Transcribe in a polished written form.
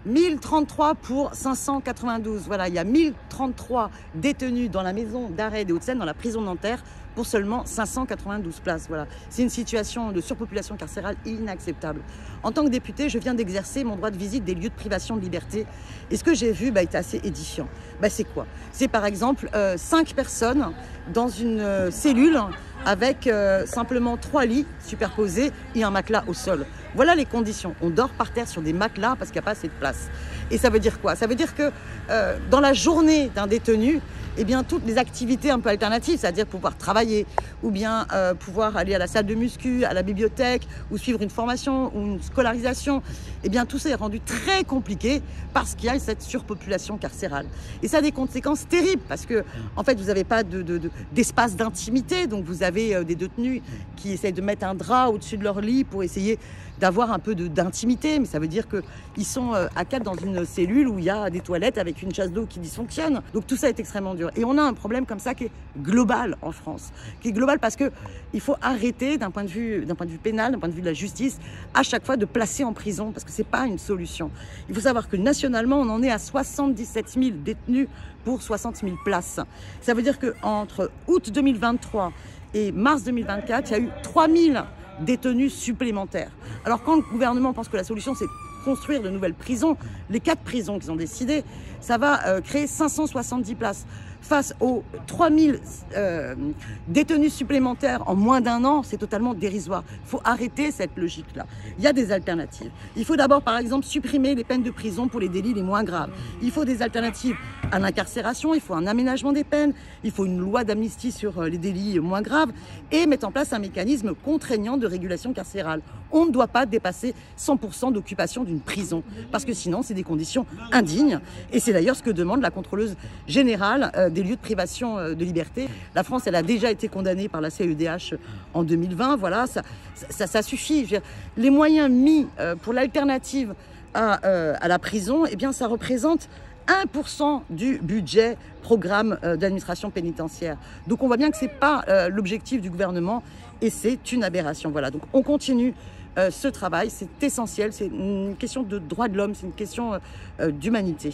1033 pour 592. Voilà, il y a 1033 détenus dans la maison d'arrêt des Hauts-de-Seine, dans la prison de Nanterre, pour seulement 592 places. Voilà, c'est une situation de surpopulation carcérale inacceptable. En tant que députée, je viens d'exercer mon droit de visite des lieux de privation de liberté. Et ce que j'ai vu est assez édifiant. C'est quoi? C'est par exemple 5 personnes dans une cellule avec simplement 3 lits superposés et un matelas au sol. Voilà les conditions. On dort par terre sur des matelas parce qu'il n'y a pas assez de place. Et ça veut dire quoi? Ça veut dire que dans la journée d'un détenu, toutes les activités un peu alternatives, c'est-à-dire pouvoir travailler ou bien pouvoir aller à la salle de muscu, à la bibliothèque ou suivre une formation ou une scolarisation, tout ça est rendu très compliqué parce qu'il y a cette surpopulation carcérale. Et ça a des conséquences terribles parce que, en fait, vous n'avez pas d'espace d'intimité, donc vous avez des détenus qui essayent de mettre un drap au-dessus de leur lit pour essayer d'avoir un peu d'intimité, mais ça veut dire qu'ils sont à 4 dans une cellule où il y a des toilettes avec une chasse d'eau qui dysfonctionne. Donc tout ça est extrêmement dur. Et on a un problème comme ça qui est global en France, qui est global parce qu'il faut arrêter d'un point de vue pénal, d'un point de vue de la justice, à chaque fois de placer en prison, parce que c'est pas une solution. Il faut savoir que nationalement, on en est à 77 000 détenus pour 60 000 places. Ça veut dire qu'entre août 2023 et mars 2024, il y a eu 3 000 détenus supplémentaires. Alors quand le gouvernement pense que la solution c'est construire de nouvelles prisons, les 4 prisons qu'ils ont décidé, ça va créer 570 places. Face aux 3000 détenus supplémentaires en moins d'1 an, c'est totalement dérisoire. Il faut arrêter cette logique-là. Il y a des alternatives. Il faut d'abord, par exemple, supprimer les peines de prison pour les délits les moins graves. Il faut des alternatives à l'incarcération, il faut un aménagement des peines, il faut une loi d'amnistie sur les délits moins graves et mettre en place un mécanisme contraignant de régulation carcérale. On ne doit pas dépasser 100% d'occupation d'une prison parce que sinon, c'est des conditions indignes. Et c'est d'ailleurs ce que demande la contrôleuse générale des lieux de privation de liberté. La France, elle a déjà été condamnée par la CEDH en 2020. Voilà, ça suffit. Je veux dire, les moyens mis pour l'alternative à la prison, ça représente 1% du budget programme d'administration pénitentiaire. Donc on voit bien que ce n'est pas l'objectif du gouvernement et c'est une aberration. Voilà, donc on continue ce travail, c'est essentiel, c'est une question de droits de l'homme, c'est une question d'humanité.